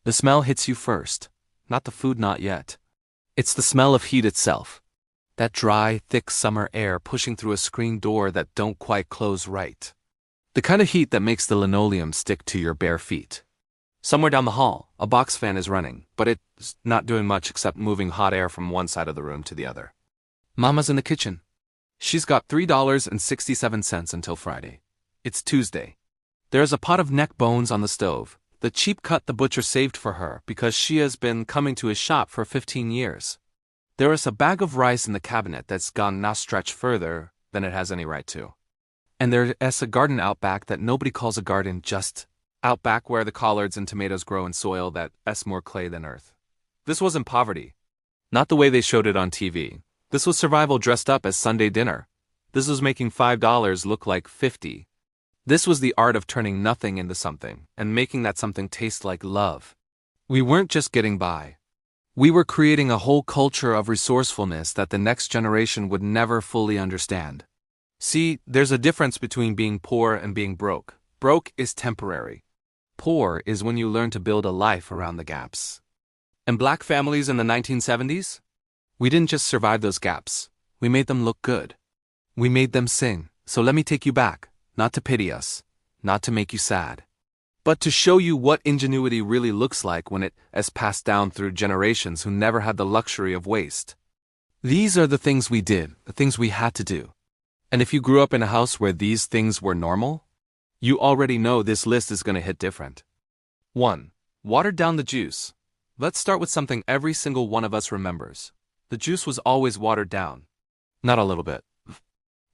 The smell hits you first. Not the food, not yet. It's the smell of heat itself. That dry, thick summer air pushing through a screen door that don't quite close right. The kind of heat that makes the linoleum stick to your bare feet. Somewhere down the hall, a box fan is running, but it's not doing much except moving hot air from one side of the room to the other. Mama's in the kitchen. She's got $3.67 until Friday. It's Tuesday. There's a pot of neck bones on the stove, the cheap cut the butcher saved for her because she has been coming to his shop for 15 years. There is a bag of rice in the cabinet that's gone not stretch further than it has any right to. And there is a garden out back that nobody calls a garden, just out back where the collards and tomatoes grow in soil that is more clay than earth. This wasn't poverty. Not the way they showed it on TV. This was survival dressed up as Sunday dinner. This was making $5 look like 50. This was the art of turning nothing into something, and making that something taste like love. We weren't just getting by. We were creating a whole culture of resourcefulness that the next generation would never fully understand. See, there's a difference between being poor and being broke. Broke is temporary. Poor is when you learn to build a life around the gaps. And black families in the 1970s? We didn't just survive those gaps. We made them look good. We made them sing. So let me take you back, not to pity us, not to make you sad, but to show you what ingenuity really looks like when it is passed down through generations who never had the luxury of waste. These are the things we did, the things we had to do. And if you grew up in a house where these things were normal, you already know this list is going to hit different. 1. Watered down the juice. Let's start with something every single one of us remembers. The juice was always watered down. Not a little bit.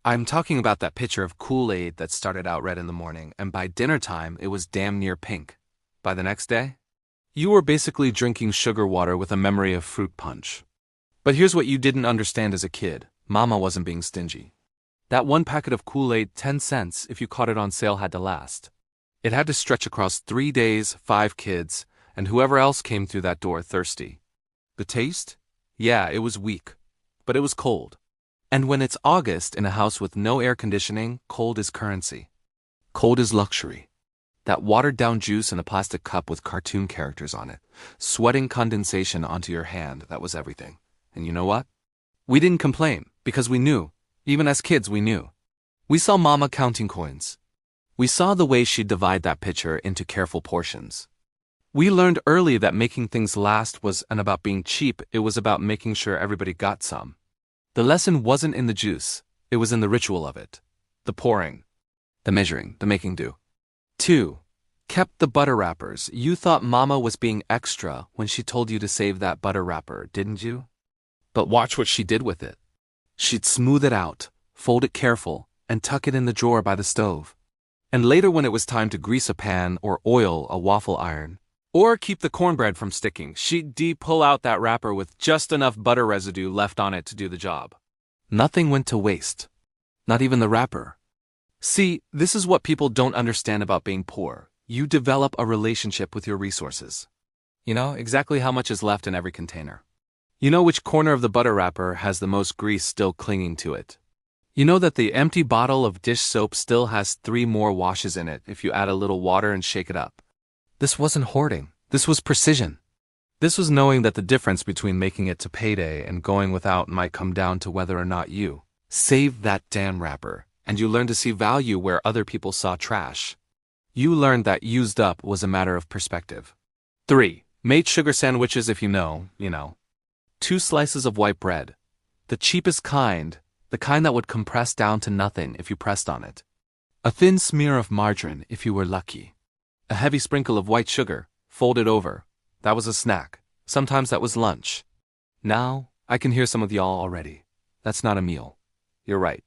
I'm talking about that pitcher of Kool-Aid that started out red in the morning, and by dinner time it was damn near pink. By the next day, you were basically drinking sugar water with a memory of fruit punch. But here's what you didn't understand as a kid. Mama wasn't being stingy. That one packet of Kool-Aid, 10 cents if you caught it on sale, had to last. It had to stretch across 3 days, 5 kids, and whoever else came through that door thirsty. The taste? Yeah, it was weak, but it was cold. And when it's August in a house with no air conditioning, cold is currency. Cold is luxury. That watered-down juice in a plastic cup with cartoon characters on it, sweating condensation onto your hand, that was everything. And you know what? We didn't complain, because we knew. Even as kids, we knew. We saw Mama counting coins. We saw the way she'd divide that pitcher into careful portions. We learned early that making things last wasn't about being cheap, it was about making sure everybody got some. The lesson wasn't in the juice, it was in the ritual of it. The pouring, the measuring, the making do. 2. Kept the butter wrappers. You thought Mama was being extra when she told you to save that butter wrapper, didn't you? But watch what she did with it. She'd smooth it out, fold it careful, and tuck it in the drawer by the stove. And later when it was time to grease a pan or oil a waffle iron, or keep the cornbread from sticking, she'd pull out that wrapper with just enough butter residue left on it to do the job. Nothing went to waste. Not even the wrapper. See, this is what people don't understand about being poor. You develop a relationship with your resources. You know exactly how much is left in every container. You know which corner of the butter wrapper has the most grease still clinging to it. You know that the empty bottle of dish soap still has 3 more washes in it if you add a little water and shake it up. This wasn't hoarding. This was precision. This was knowing that the difference between making it to payday and going without might come down to whether or not you saved that damn wrapper, and you learned to see value where other people saw trash. You learned that used up was a matter of perspective. 3. Made sugar sandwiches if you know. 2 slices of white bread. The cheapest kind, the kind that would compress down to nothing if you pressed on it. A thin smear of margarine if you were lucky. A heavy sprinkle of white sugar, folded over. That was a snack. Sometimes that was lunch. Now, I can hear some of y'all already. That's not a meal. You're right.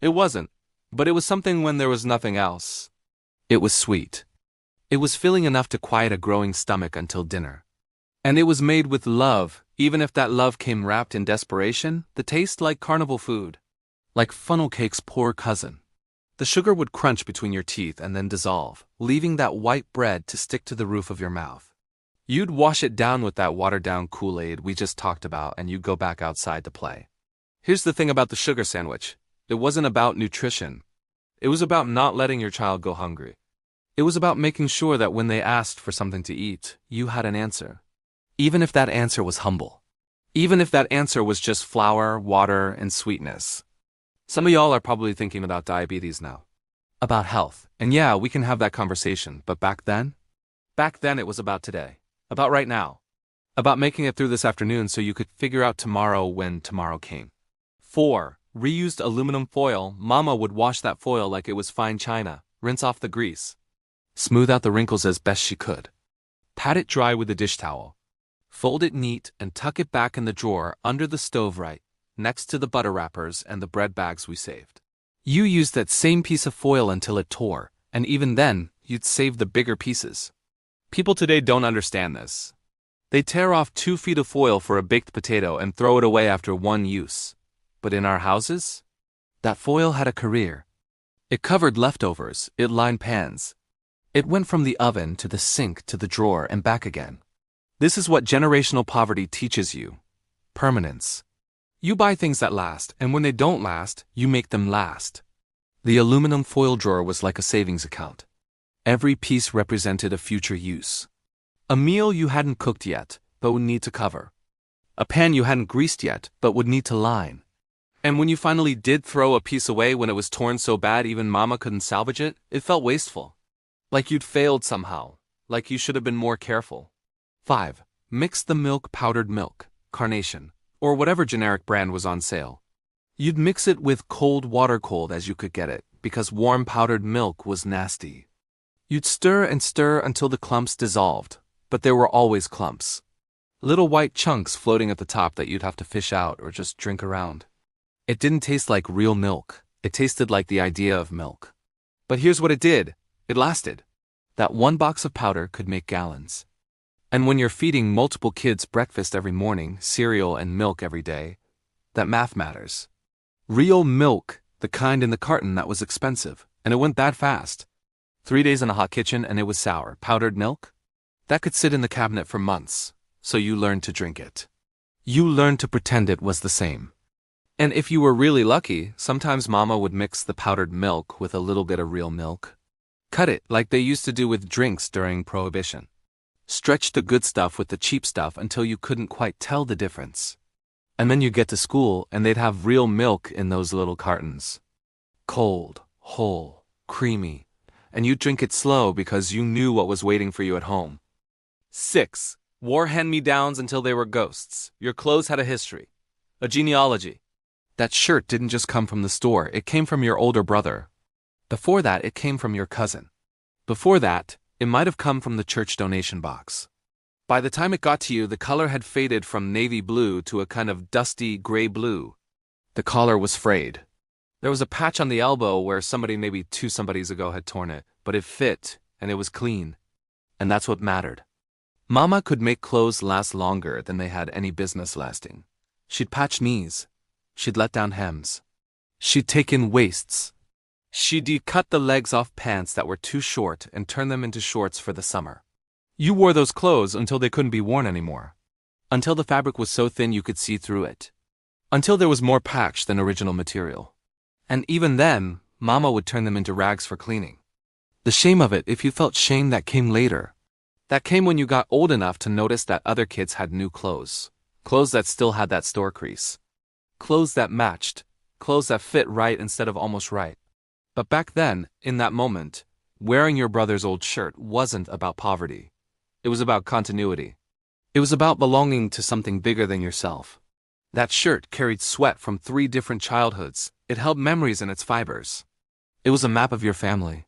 It wasn't, but it was something when there was nothing else. It was sweet. It was filling enough to quiet a growing stomach until dinner. And it was made with love, even if that love came wrapped in desperation, the taste like carnival food. Like funnel cake's poor cousin. The sugar would crunch between your teeth and then dissolve, leaving that white bread to stick to the roof of your mouth. You'd wash it down with that watered-down Kool-Aid we just talked about, and you'd go back outside to play. Here's the thing about the sugar sandwich. It wasn't about nutrition. It was about not letting your child go hungry. It was about making sure that when they asked for something to eat, you had an answer. Even if that answer was humble. Even if that answer was just flour, water, and sweetness. Some of y'all are probably thinking about diabetes now. About health. And yeah, we can have that conversation, but back then? Back then it was about today. About right now. About making it through this afternoon so you could figure out tomorrow when tomorrow came. 4. Reused aluminum foil. Mama would wash that foil like it was fine china, rinse off the grease, smooth out the wrinkles as best she could, pat it dry with a dish towel, fold it neat and tuck it back in the drawer under the stove right next to the butter wrappers and the bread bags we saved. You used that same piece of foil until it tore, and even then, you'd save the bigger pieces. People today don't understand this. They tear off 2 feet of foil for a baked potato and throw it away after one use. But in our houses, that foil had a career. It covered leftovers, it lined pans. It went from the oven to the sink to the drawer and back again. This is what generational poverty teaches you. Permanence. You buy things that last, and when they don't last, you make them last. The aluminum foil drawer was like a savings account. Every piece represented a future use. A meal you hadn't cooked yet, but would need to cover. A pan you hadn't greased yet, but would need to line. And when you finally did throw a piece away when it was torn so bad even Mama couldn't salvage it, it felt wasteful. Like you'd failed somehow. Like you should have been more careful. 5. Mix the milk powdered milk, Carnation, or whatever generic brand was on sale. You'd mix it with cold water cold as you could get it, because warm powdered milk was nasty. You'd stir and stir until the clumps dissolved, but there were always clumps. Little white chunks floating at the top that you'd have to fish out or just drink around. It didn't taste like real milk, it tasted like the idea of milk. But here's what it did, it lasted. That one box of powder could make gallons. And when you're feeding multiple kids breakfast every morning, cereal and milk every day, that math matters. Real milk, the kind in the carton that was expensive, and it went that fast. 3 days in a hot kitchen and it was sour. Powdered milk? That could sit in the cabinet for months, so you learned to drink it. You learned to pretend it was the same. And if you were really lucky, sometimes Mama would mix the powdered milk with a little bit of real milk. Cut it like they used to do with drinks during Prohibition. Stretch the good stuff with the cheap stuff until you couldn't quite tell the difference. And then you get to school and they'd have real milk in those little cartons. Cold, whole, creamy, and you'd drink it slow because you knew what was waiting for you at home. 6. Wore hand-me-downs until they were ghosts. Your clothes had a history, a genealogy. That shirt didn't just come from the store, it came from your older brother. Before that, it came from your cousin. Before that, it might have come from the church donation box. By the time it got to you, the color had faded from navy blue to a kind of dusty gray blue. The collar was frayed. There was a patch on the elbow where somebody maybe 2 somebodies ago had torn it, but it fit, and it was clean. And that's what mattered. Mama could make clothes last longer than they had any business lasting. She'd patch knees. She'd let down hems. She'd take in waists. She'd cut the legs off pants that were too short and turn them into shorts for the summer. You wore those clothes until they couldn't be worn anymore. Until the fabric was so thin you could see through it. Until there was more patch than original material. And even then, Mama would turn them into rags for cleaning. The shame of it, if you felt shame, that came later. That came when you got old enough to notice that other kids had new clothes. Clothes that still had that store crease. Clothes that matched. Clothes that fit right instead of almost right. But back then, in that moment, wearing your brother's old shirt wasn't about poverty. It was about continuity. It was about belonging to something bigger than yourself. That shirt carried sweat from 3 different childhoods. It held memories in its fibers. It was a map of your family.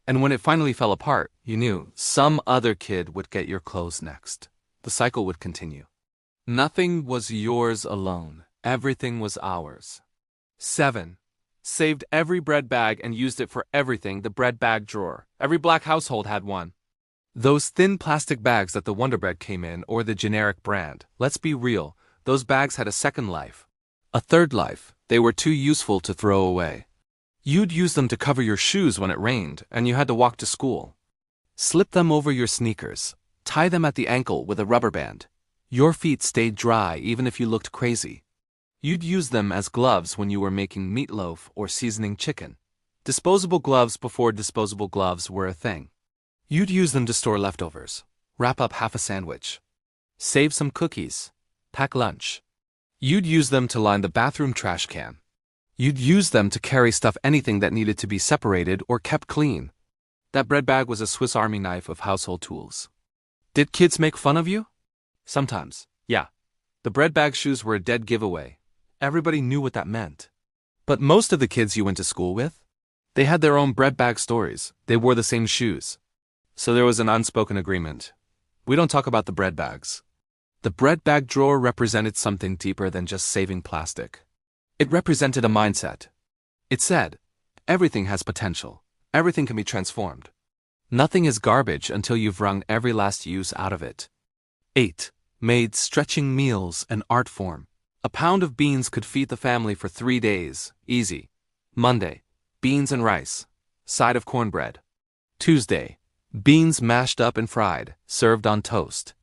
And when it finally fell apart, you knew some other kid would get your clothes next. The cycle would continue. Nothing was yours alone. Everything was ours. 7. Saved every bread bag and used it for everything. The bread bag drawer. Every black household had one. Those thin plastic bags that the Wonder Bread came in, or the generic brand. Let's be real, those bags had a second life. A third life. They were too useful to throw away. You'd use them to cover your shoes when it rained and you had to walk to school. Slip them over your sneakers. Tie them at the ankle with a rubber band. Your feet stayed dry even if you looked crazy. You'd use them as gloves when you were making meatloaf or seasoning chicken. Disposable gloves before disposable gloves were a thing. You'd use them to store leftovers, wrap up half a sandwich, save some cookies, pack lunch. You'd use them to line the bathroom trash can. You'd use them to carry anything that needed to be separated or kept clean. That bread bag was a Swiss Army knife of household tools. Did kids make fun of you? Sometimes, yeah. The bread bag shoes were a dead giveaway. Everybody knew what that meant. But most of the kids you went to school with, they had their own bread bag stories. They wore the same shoes. So there was an unspoken agreement. We don't talk about the bread bags. The bread bag drawer represented something deeper than just saving plastic. It represented a mindset. It said, everything has potential. Everything can be transformed. Nothing is garbage until you've wrung every last use out of it. 8. Made stretching meals an art form. A pound of beans could feed the family for 3 days, easy. Monday, beans and rice, side of cornbread. Tuesday, beans mashed up and fried, served on toast.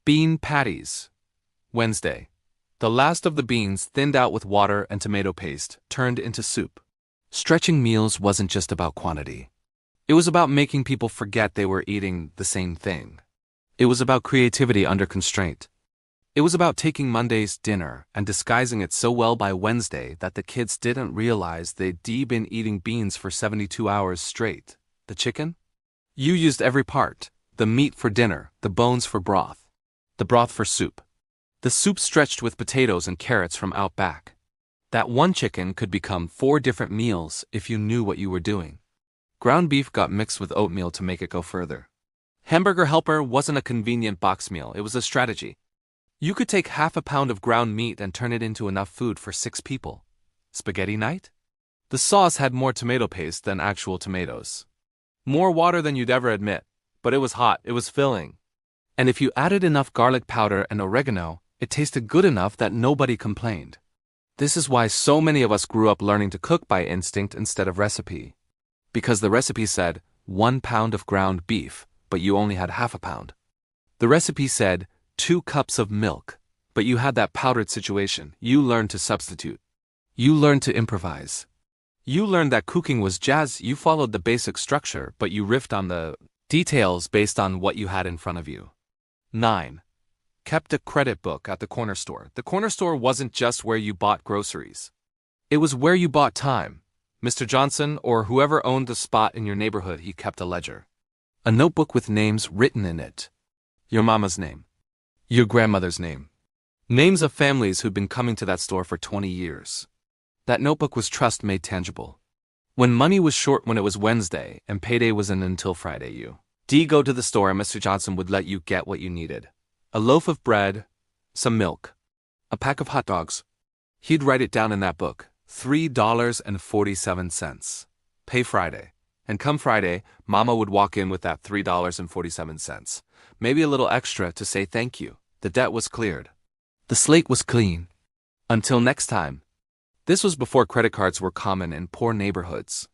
Bean patties. Wednesday, the last of the beans thinned out with water and tomato paste, turned into soup. Stretching meals wasn't just about quantity. It was about making people forget they were eating the same thing. It was about creativity under constraint. It was about taking Monday's dinner and disguising it so well by Wednesday that the kids didn't realize they'd been eating beans for 72 hours straight. The chicken? You used every part. The meat for dinner, the bones for broth, the broth for soup. The soup stretched with potatoes and carrots from out back. That one chicken could become 4 different meals if you knew what you were doing. Ground beef got mixed with oatmeal to make it go further. Hamburger Helper wasn't a convenient box meal, it was a strategy. You could take half a pound of ground meat and turn it into enough food for 6 people. Spaghetti night? The sauce had more tomato paste than actual tomatoes. More water than you'd ever admit, but it was hot, it was filling. And if you added enough garlic powder and oregano, it tasted good enough that nobody complained. This is why so many of us grew up learning to cook by instinct instead of recipe. Because the recipe said 1 pound of ground beef, but you only had half a pound. The recipe said 2 cups of milk, but you had that powdered situation. You learned to substitute. You learned to improvise. You learned that cooking was jazz. You followed the basic structure, but you riffed on the details based on what you had in front of you. 9. Kept a credit book at the corner store. The corner store wasn't just where you bought groceries. It was where you bought time. Mr. Johnson, or whoever owned the spot in your neighborhood, he kept a ledger. A notebook with names written in it. Your mama's name. Your grandmother's name. Names of families who'd been coming to that store for 20 years. That notebook was trust made tangible. When money was short when it was Wednesday and payday wasn't until Friday, you'd go to the store and Mr. Johnson would let you get what you needed. A loaf of bread, some milk, a pack of hot dogs. He'd write it down in that book, $3.47. Pay Friday. And come Friday, Mama would walk in with that $3.47. Maybe a little extra to say thank you. The debt was cleared. The slate was clean. Until next time. This was before credit cards were common in poor neighborhoods.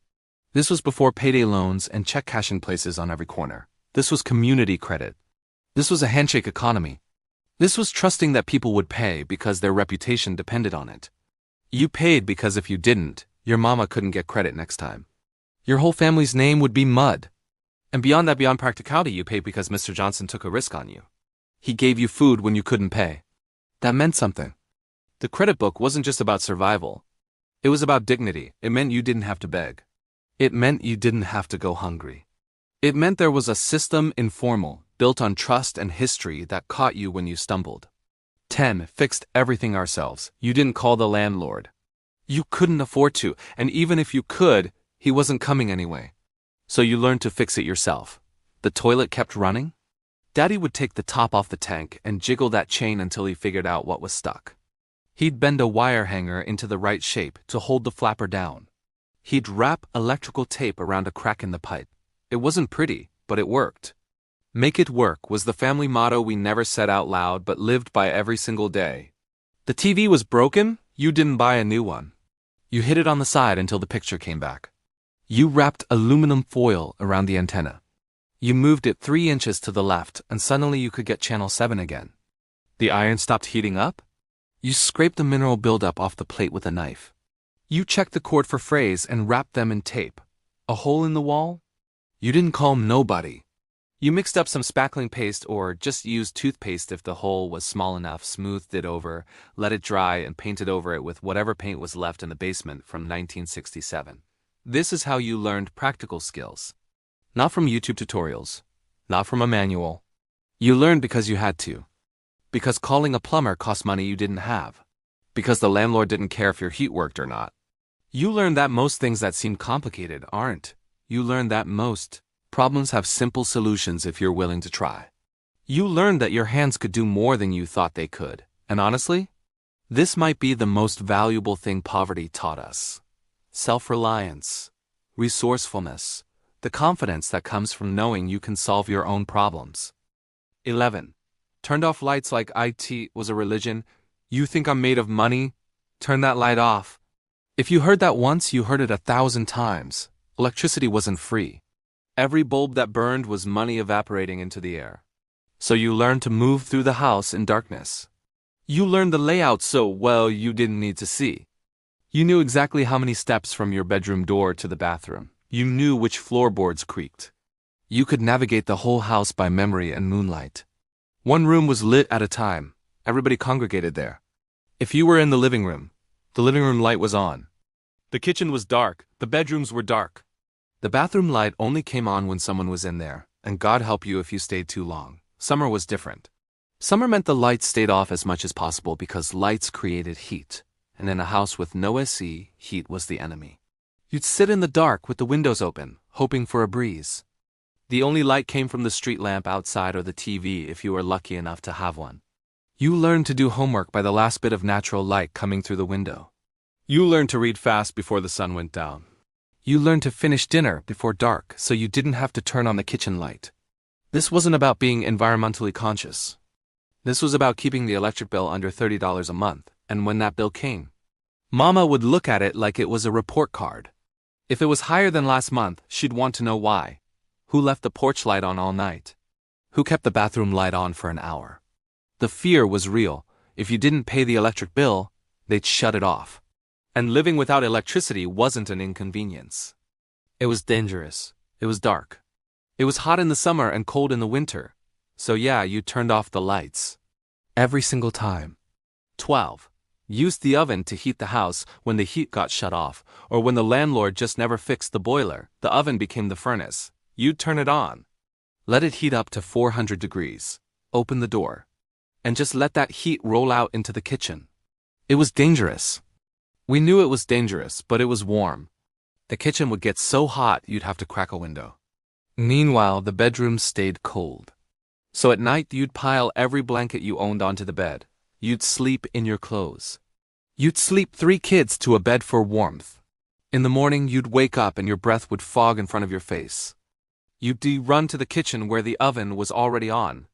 This was before payday loans and check cashing places on every corner. This was community credit. This was a handshake economy. This was trusting that people would pay because their reputation depended on it. You paid because if you didn't, your mama couldn't get credit next time. Your whole family's name would be mud. And beyond that, beyond practicality, you paid because Mr. Johnson took a risk on you. He gave you food when you couldn't pay. That meant something. The credit book wasn't just about survival. It was about dignity. It meant you didn't have to beg. It meant you didn't have to go hungry. It meant there was a system, informal, built on trust and history, that caught you when you stumbled. 10. Fixed everything ourselves. You didn't call the landlord. You couldn't afford to, and even if you could, he wasn't coming anyway. So you learned to fix it yourself. The toilet kept running? Daddy would take the top off the tank and jiggle that chain until he figured out what was stuck. He'd bend a wire hanger into the right shape to hold the flapper down. He'd wrap electrical tape around a crack in the pipe. It wasn't pretty, but it worked. Make it work was the family motto we never said out loud but lived by every single day. The TV was broken, you didn't buy a new one. You hid it on the side until the picture came back. You wrapped aluminum foil around the antenna. You moved it 3 inches to the left and suddenly you could get channel 7 again. The iron stopped heating up? You scraped the mineral buildup off the plate with a knife. You checked the cord for frays and wrapped them in tape. A hole in the wall? You didn't call nobody. You mixed up some spackling paste or just used toothpaste if the hole was small enough, smoothed it over, let it dry, and painted over it with whatever paint was left in the basement from 1967. This is how you learned practical skills. Not from YouTube tutorials. Not from a manual. You learned because you had to. Because calling a plumber cost money you didn't have. Because the landlord didn't care if your heat worked or not. You learned that most things that seem complicated aren't. You learned that most problems have simple solutions if you're willing to try. You learned that your hands could do more than you thought they could. And honestly, this might be the most valuable thing poverty taught us. Self-reliance, resourcefulness, the confidence that comes from knowing you can solve your own problems. 11. Turned off lights like IT was a religion. You think I'm made of money? Turn that light off. If you heard that once, you heard it 1,000 times. Electricity wasn't free. Every bulb that burned was money evaporating into the air. So you learned to move through the house in darkness. You learned the layout so well you didn't need to see. You knew exactly how many steps from your bedroom door to the bathroom. You knew which floorboards creaked. You could navigate the whole house by memory and moonlight. One room was lit at a time. Everybody congregated there. If you were in the living room light was on. The kitchen was dark. The bedrooms were dark. The bathroom light only came on when someone was in there, and God help you if you stayed too long. Summer was different. Summer meant the lights stayed off as much as possible because lights created heat, and in a house with no AC, heat was the enemy. You'd sit in the dark with the windows open, hoping for a breeze. The only light came from the street lamp outside or the TV if you were lucky enough to have one. You learned to do homework by the last bit of natural light coming through the window. You learned to read fast before the sun went down. You learned to finish dinner before dark so you didn't have to turn on the kitchen light. This wasn't about being environmentally conscious. This was about keeping the electric bill under $30 a month, and when that bill came, Mama would look at it like it was a report card. If it was higher than last month, she'd want to know why. Who left the porch light on all night? Who kept the bathroom light on for an hour? The fear was real. If you didn't pay the electric bill, they'd shut it off. And living without electricity wasn't an inconvenience. It was dangerous. It was dark. It was hot in the summer and cold in the winter. So yeah, you turned off the lights. Every single time. 12. Used the oven to heat the house when the heat got shut off, or when the landlord just never fixed the boiler, the oven became the furnace. You'd turn it on. Let it heat up to 400 degrees. Open the door. And just let that heat roll out into the kitchen. It was dangerous. We knew it was dangerous, but it was warm. The kitchen would get so hot you'd have to crack a window. Meanwhile, the bedroom stayed cold. So at night you'd pile every blanket you owned onto the bed. You'd sleep in your clothes. You'd sleep 3 kids to a bed for warmth. In the morning you'd wake up and your breath would fog in front of your face. You'd run to the kitchen where the oven was already on.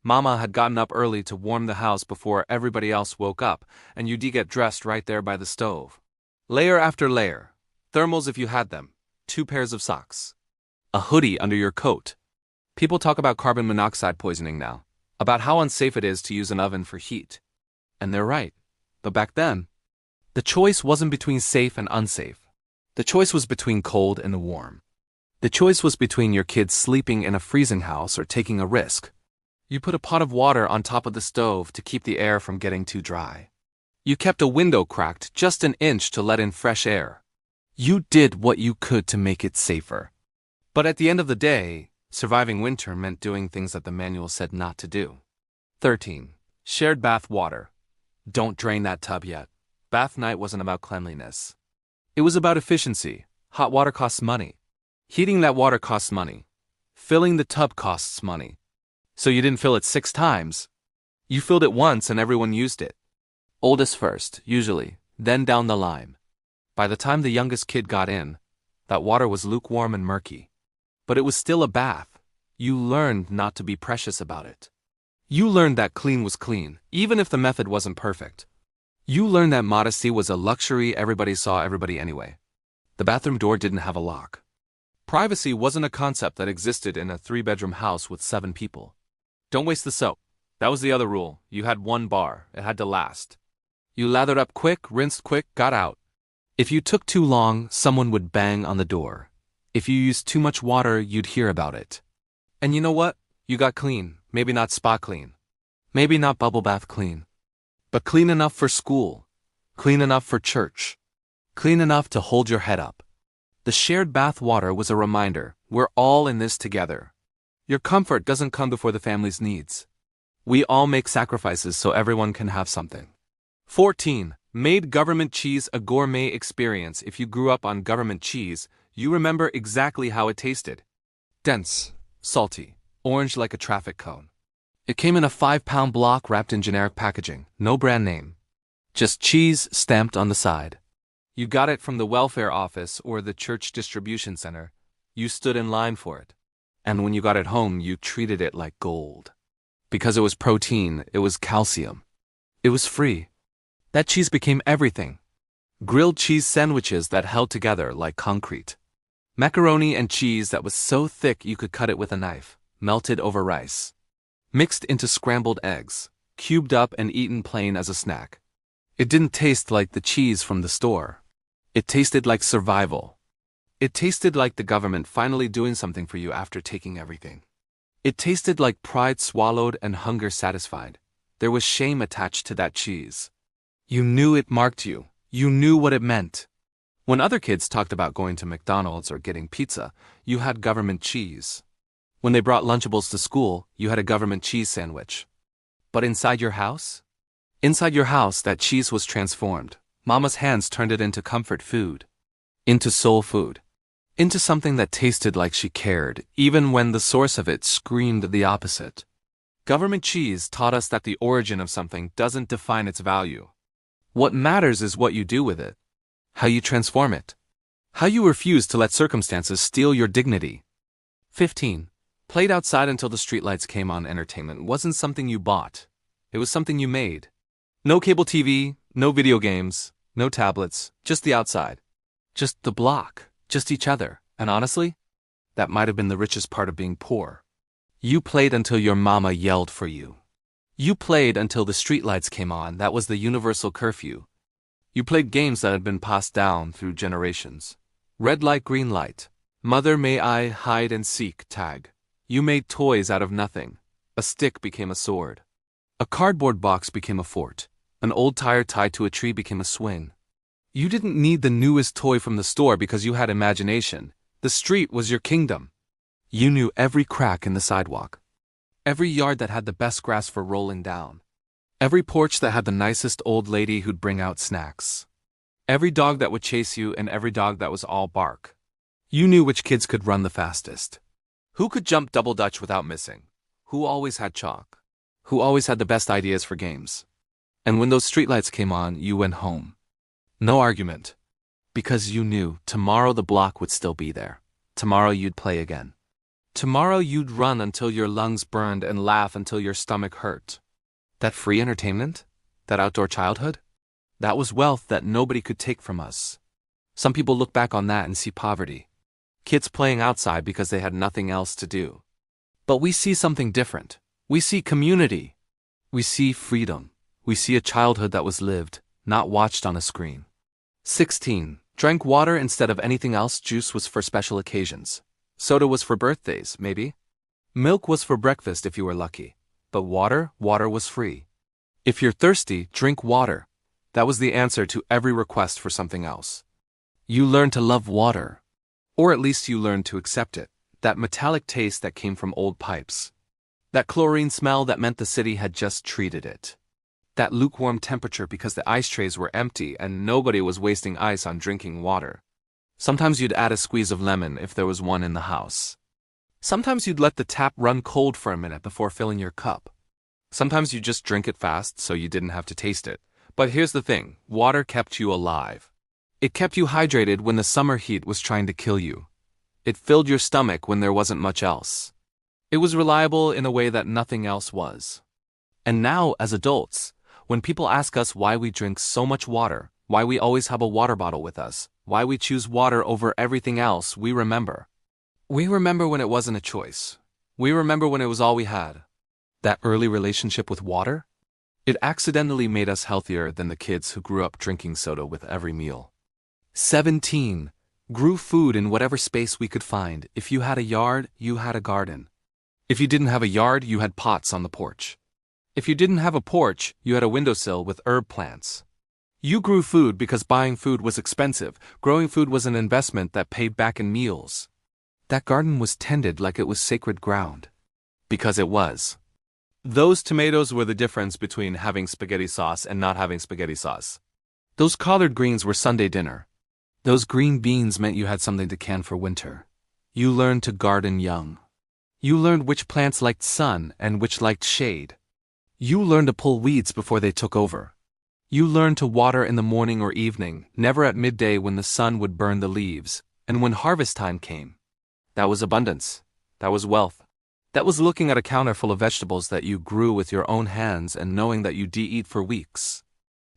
Mama had gotten up early to warm the house before everybody else woke up, and you'd get dressed right there by the stove. Layer after layer. Thermals if you had them. 2 pairs of socks. A hoodie under your coat. People talk about carbon monoxide poisoning now, about how unsafe it is to use an oven for heat. And they're right. But back then, the choice wasn't between safe and unsafe. The choice was between cold and warm. The choice was between your kids sleeping in a freezing house or taking a risk. You put a pot of water on top of the stove to keep the air from getting too dry. You kept a window cracked just an inch to let in fresh air. You did what you could to make it safer. But at the end of the day, surviving winter meant doing things that the manual said not to do. 13. Shared bath water. Don't drain that tub yet. Bath night wasn't about cleanliness. It was about efficiency. Hot water costs money. Heating that water costs money. Filling the tub costs money. So you didn't fill it 6 times. You filled it once and everyone used it. Oldest first, usually, then down the line. By the time the youngest kid got in, that water was lukewarm and murky. But it was still a bath. You learned not to be precious about it. You learned that clean was clean, even if the method wasn't perfect. You learned that modesty was a luxury everybody saw everybody anyway. The bathroom door didn't have a lock. Privacy wasn't a concept that existed in a 3-bedroom house with 7 people. Don't waste the soap. That was the other rule. You had 1 bar. It had to last. You lathered up quick, rinsed quick, got out. If you took too long, someone would bang on the door. If you used too much water, you'd hear about it. And you know what? You got clean. Maybe not spa clean. Maybe not bubble bath clean. But clean enough for school. Clean enough for church. Clean enough to hold your head up. The shared bath water was a reminder, we're all in this together. Your comfort doesn't come before the family's needs. We all make sacrifices so everyone can have something. 14. Made government cheese a gourmet experience. If you grew up on government cheese, you remember exactly how it tasted. Dense, salty, orange like a traffic cone. It came in a 5-pound block wrapped in generic packaging, no brand name. Just cheese stamped on the side. You got it from the welfare office or the church distribution center. You stood in line for it. And when you got it home, you treated it like gold. Because it was protein, it was calcium. It was free. That cheese became everything. Grilled cheese sandwiches that held together like concrete. Macaroni and cheese that was so thick you could cut it with a knife, melted over rice. Mixed into scrambled eggs, cubed up and eaten plain as a snack. It didn't taste like the cheese from the store. It tasted like survival. It tasted like the government finally doing something for you after taking everything. It tasted like pride swallowed and hunger satisfied. There was shame attached to that cheese. You knew it marked you. You knew what it meant. When other kids talked about going to McDonald's or getting pizza, you had government cheese. When they brought Lunchables to school, you had a government cheese sandwich. But inside your house? Inside your house, that cheese was transformed. Mama's hands turned it into comfort food. Into soul food. Into something that tasted like she cared, even when the source of it screamed the opposite. Government cheese taught us that the origin of something doesn't define its value. What matters is what you do with it. How you transform it. How you refuse to let circumstances steal your dignity. 15. Played outside until the streetlights came on. Entertainment wasn't something you bought. It was something you made. No cable TV, no video games, no tablets, just the outside. Just the block, just each other. And honestly, that might have been the richest part of being poor. You played until your mama yelled for you. You played until the streetlights came on. That was the universal curfew. You played games that had been passed down through generations. Red light, green light. Mother, may I hide and seek tag. You made toys out of nothing. A stick became a sword. A cardboard box became a fort. An old tire tied to a tree became a swing. You didn't need the newest toy from the store because you had imagination. The street was your kingdom. You knew every crack in the sidewalk. Every yard that had the best grass for rolling down. Every porch that had the nicest old lady who'd bring out snacks. Every dog that would chase you and every dog that was all bark. You knew which kids could run the fastest. Who could jump double dutch without missing? Who always had chalk? Who always had the best ideas for games? And when those streetlights came on, you went home. No argument. Because you knew tomorrow the block would still be there. Tomorrow you'd play again. Tomorrow you'd run until your lungs burned and laugh until your stomach hurt. That free entertainment? That outdoor childhood? That was wealth that nobody could take from us. Some people look back on that and see poverty. Kids playing outside because they had nothing else to do. But we see something different. We see community. We see freedom. We see a childhood that was lived, not watched on a screen. 16. Drank water instead of anything else. Juice was for special occasions. Soda was for birthdays, maybe. Milk was for breakfast if you were lucky. But water was free. If you're thirsty, drink water. That was the answer to every request for something else. You learned to love water. Or at least you learned to accept it. That metallic taste that came from old pipes. That chlorine smell that meant the city had just treated it. That lukewarm temperature because the ice trays were empty and nobody was wasting ice on drinking water. Sometimes you'd add a squeeze of lemon if there was one in the house. Sometimes you'd let the tap run cold for a minute before filling your cup. Sometimes you'd just drink it fast so you didn't have to taste it. But here's the thing, water kept you alive. It kept you hydrated when the summer heat was trying to kill you. It filled your stomach when there wasn't much else. It was reliable in a way that nothing else was. And now, as adults, when people ask us why we drink so much water, why we always have a water bottle with us, why we choose water over everything else, we remember. We remember when it wasn't a choice. We remember when it was all we had. That early relationship with water? It accidentally made us healthier than the kids who grew up drinking soda with every meal. 17. Grew food in whatever space we could find. If you had a yard, you had a garden. If you didn't have a yard, you had pots on the porch. If you didn't have a porch, you had a windowsill with herb plants. You grew food because buying food was expensive. Growing food was an investment that paid back in meals. That garden was tended like it was sacred ground. Because it was. Those tomatoes were the difference between having spaghetti sauce and not having spaghetti sauce. Those collard greens were Sunday dinner. Those green beans meant you had something to can for winter. You learned to garden young. You learned which plants liked sun and which liked shade. You learned to pull weeds before they took over. You learned to water in the morning or evening, never at midday when the sun would burn the leaves, and when harvest time came. That was abundance. That was wealth. That was looking at a counter full of vegetables that you grew with your own hands and knowing that you'd eat for weeks.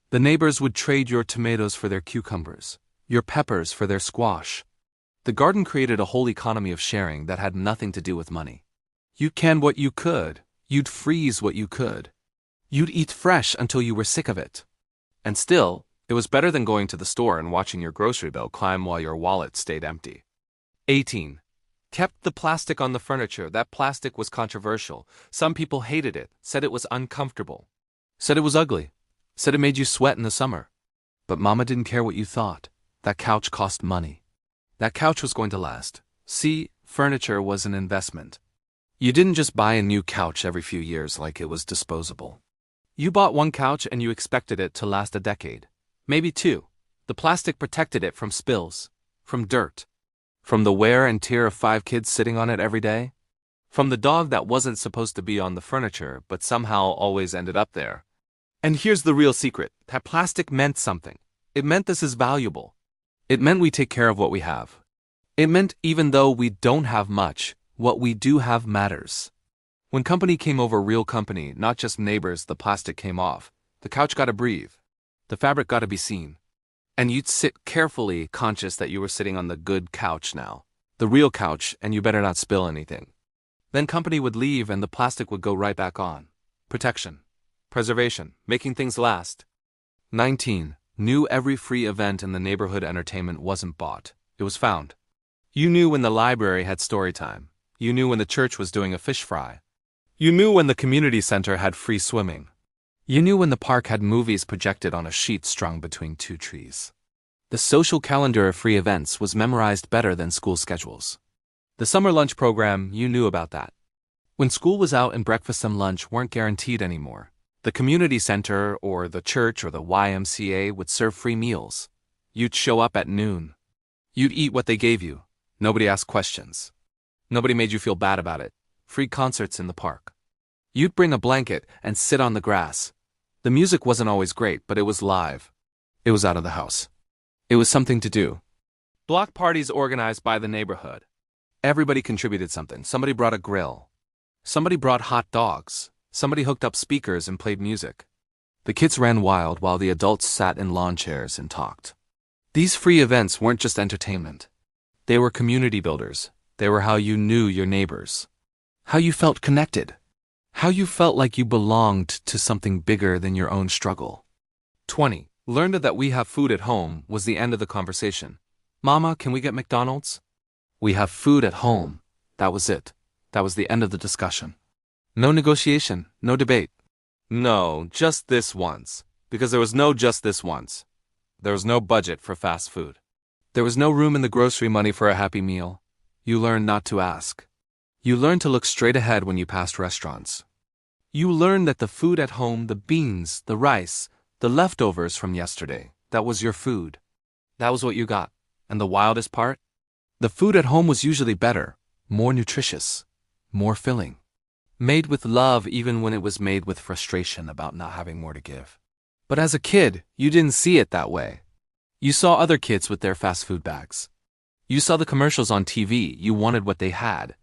The neighbors would trade your tomatoes for their cucumbers, your peppers for their squash. The garden created a whole economy of sharing that had nothing to do with money. You'd can what you could. You'd freeze what you could. You'd eat fresh until you were sick of it. And still, it was better than going to the store and watching your grocery bill climb while your wallet stayed empty. 18. Kept the plastic on the furniture. That plastic was controversial. Some people hated it, said it was uncomfortable, said it was ugly, said it made you sweat in the summer. But Mama didn't care what you thought. That couch cost money. That couch was going to last. See, furniture was an investment. You didn't just buy a new couch every few years like it was disposable. You bought one couch and you expected it to last a decade, maybe two. The plastic protected it from spills, from dirt, from the wear and tear of 5 kids sitting on it every day, from the dog that wasn't supposed to be on the furniture but somehow always ended up there. And here's the real secret. That plastic meant something. It meant this is valuable. It meant we take care of what we have. It meant even though we don't have much, what we do have matters. When company came over, real company, not just neighbors, the plastic came off. The couch got to breathe. The fabric got to be seen. And you'd sit carefully, conscious that you were sitting on the good couch now. The real couch, and you better not spill anything. Then company would leave and the plastic would go right back on. Protection. Preservation. Making things last. 19. Knew every free event in the neighborhood entertainment wasn't bought. It was found. You knew when the library had story time. You knew when the church was doing a fish fry. You knew when the community center had free swimming. You knew when the park had movies projected on a sheet strung between 2 trees. The social calendar of free events was memorized better than school schedules. The summer lunch program, you knew about that. When school was out and breakfast and lunch weren't guaranteed anymore, the community center or the church or the YMCA would serve free meals. You'd show up at noon. You'd eat what they gave you. Nobody asked questions. Nobody made you feel bad about it. Free concerts in the park. You'd bring a blanket and sit on the grass. The music wasn't always great, but it was live. It was out of the house. It was something to do. Block parties organized by the neighborhood. Everybody contributed something. Somebody brought a grill. Somebody brought hot dogs. Somebody hooked up speakers and played music. The kids ran wild while the adults sat in lawn chairs and talked. These free events weren't just entertainment. They were community builders. They were how you knew your neighbors. How you felt connected. How you felt like you belonged to something bigger than your own struggle. 20. Learned that we have food at home was the end of the conversation. Mama, can we get McDonald's? We have food at home. That was it. That was the end of the discussion. No negotiation, no debate. No, just this once. Because there was no just this once. There was no budget for fast food. There was no room in the grocery money for a happy meal. You learned not to ask. You learned to look straight ahead when you passed restaurants. You learned that the food at home, the beans, the rice, the leftovers from yesterday, that was your food. That was what you got. And the wildest part? The food at home was usually better, more nutritious, more filling. Made with love even when it was made with frustration about not having more to give. But as a kid, you didn't see it that way. You saw other kids with their fast food bags. You saw the commercials on TV. You wanted what they had.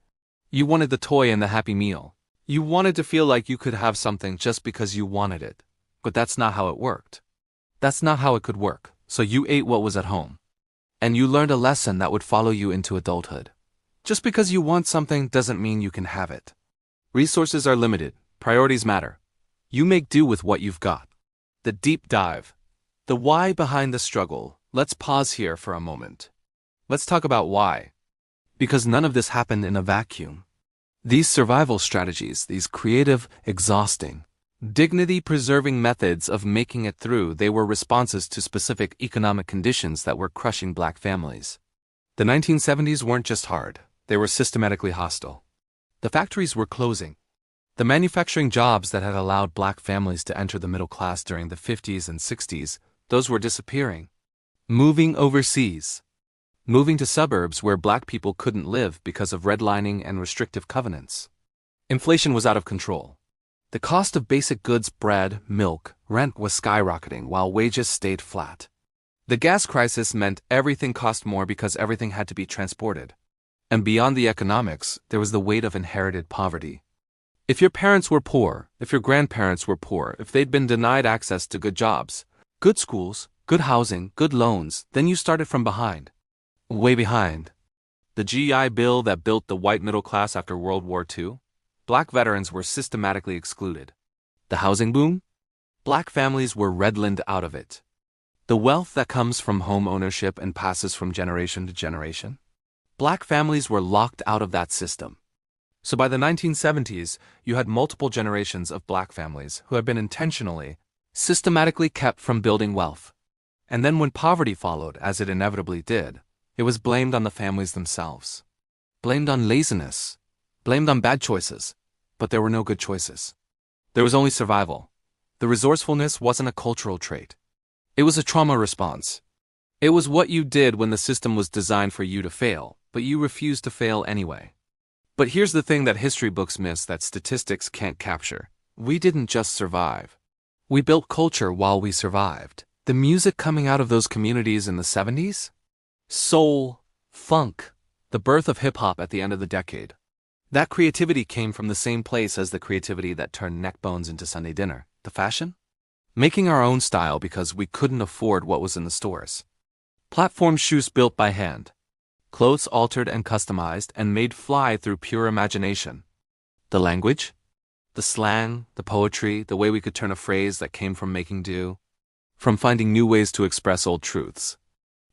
You wanted the toy and the happy meal. You wanted to feel like you could have something just because you wanted it. But that's not how it worked. That's not how it could work. So you ate what was at home. And you learned a lesson that would follow you into adulthood. Just because you want something doesn't mean you can have it. Resources are limited. Priorities matter. You make do with what you've got. The deep dive. The why behind the struggle. Let's pause here for a moment. Let's talk about why. Because none of this happened in a vacuum. These survival strategies, these creative, exhausting, dignity-preserving methods of making it through, they were responses to specific economic conditions that were crushing black families. The 1970s weren't just hard, they were systematically hostile. The factories were closing. The manufacturing jobs that had allowed black families to enter the middle class during the 50s and 60s, those were disappearing. Moving overseas. Moving to suburbs where black people couldn't live because of redlining and restrictive covenants. Inflation was out of control. The cost of basic goods, bread, milk, rent was skyrocketing while wages stayed flat. The gas crisis meant everything cost more because everything had to be transported. And beyond the economics, there was the weight of inherited poverty. If your parents were poor, if your grandparents were poor, if they'd been denied access to good jobs, good schools, good housing, good loans, then you started from behind. Way behind. The GI Bill that built the white middle class after World War II? Black veterans were systematically excluded. The housing boom? Black families were redlined out of it. The wealth that comes from home ownership and passes from generation to generation? Black families were locked out of that system. So by the 1970s, you had multiple generations of black families who had been intentionally, systematically kept from building wealth. And then when poverty followed, as it inevitably did, it was blamed on the families themselves. Blamed on laziness. Blamed on bad choices. But there were no good choices. There was only survival. The resourcefulness wasn't a cultural trait. It was a trauma response. It was what you did when the system was designed for you to fail, but you refused to fail anyway. But here's the thing that history books miss that statistics can't capture. We didn't just survive. We built culture while we survived. The music coming out of those communities in the 70s? Soul, funk, the birth of hip-hop at the end of the decade. That creativity came from the same place as the creativity that turned neck bones into Sunday dinner, the fashion? Making our own style because we couldn't afford what was in the stores. Platform shoes built by hand. Clothes altered and customized and made fly through pure imagination. The language? The slang, the poetry, the way we could turn a phrase that came from making do. From finding new ways to express old truths.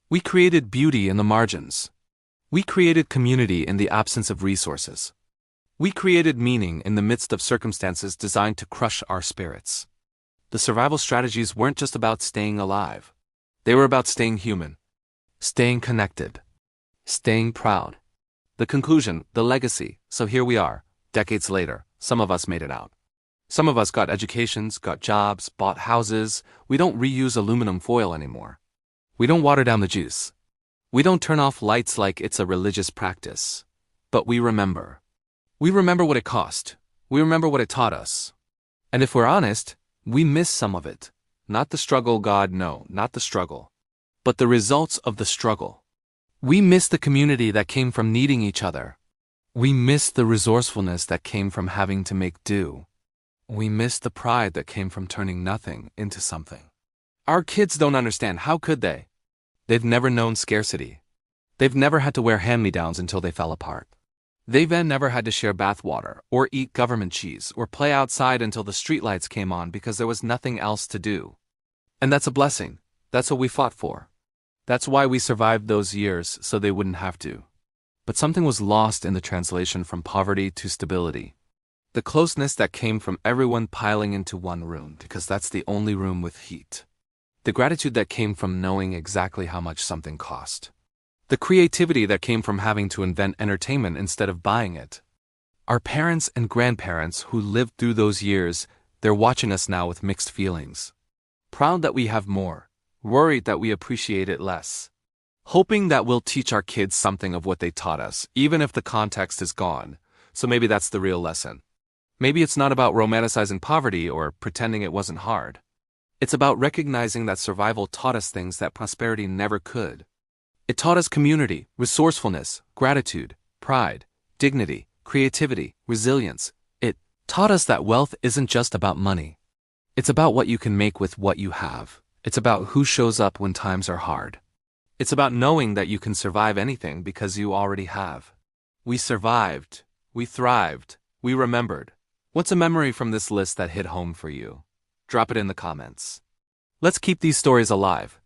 We created beauty in the margins. We created community in the absence of resources. We created meaning in the midst of circumstances designed to crush our spirits. The survival strategies weren't just about staying alive. They were about staying human. Staying connected. Staying proud. The conclusion, the legacy, so here we are, decades later, some of us made it out. Some of us got educations, got jobs, bought houses. We don't reuse aluminum foil anymore. We don't water down the juice. We don't turn off lights like it's a religious practice. But we remember. We remember what it cost. We remember what it taught us. And if we're honest, we miss some of it. Not the struggle, God, no, not the struggle. But the results of the struggle. We miss the community that came from needing each other. We miss the resourcefulness that came from having to make do. We miss the pride that came from turning nothing into something. Our kids don't understand. How could they? They've never known scarcity. They've never had to wear hand-me-downs until they fell apart. They've then never had to share bathwater, or eat government cheese, or play outside until the streetlights came on because there was nothing else to do. And that's a blessing. That's what we fought for. That's why we survived those years, so they wouldn't have to. But something was lost in the translation from poverty to stability. The closeness that came from everyone piling into one room, because that's the only room with heat. The gratitude that came from knowing exactly how much something cost. The creativity that came from having to invent entertainment instead of buying it. Our parents and grandparents who lived through those years, they're watching us now with mixed feelings. Proud that we have more, worried that we appreciate it less. Hoping that we'll teach our kids something of what they taught us, even if the context is gone. So maybe that's the real lesson. Maybe it's not about romanticizing poverty or pretending it wasn't hard. It's about recognizing that survival taught us things that prosperity never could. It taught us community, resourcefulness, gratitude, pride, dignity, creativity, resilience. It taught us that wealth isn't just about money. It's about what you can make with what you have. It's about who shows up when times are hard. It's about knowing that you can survive anything because you already have. We survived. We thrived. We remembered. What's a memory from this list that hit home for you? Drop it in the comments. Let's keep these stories alive.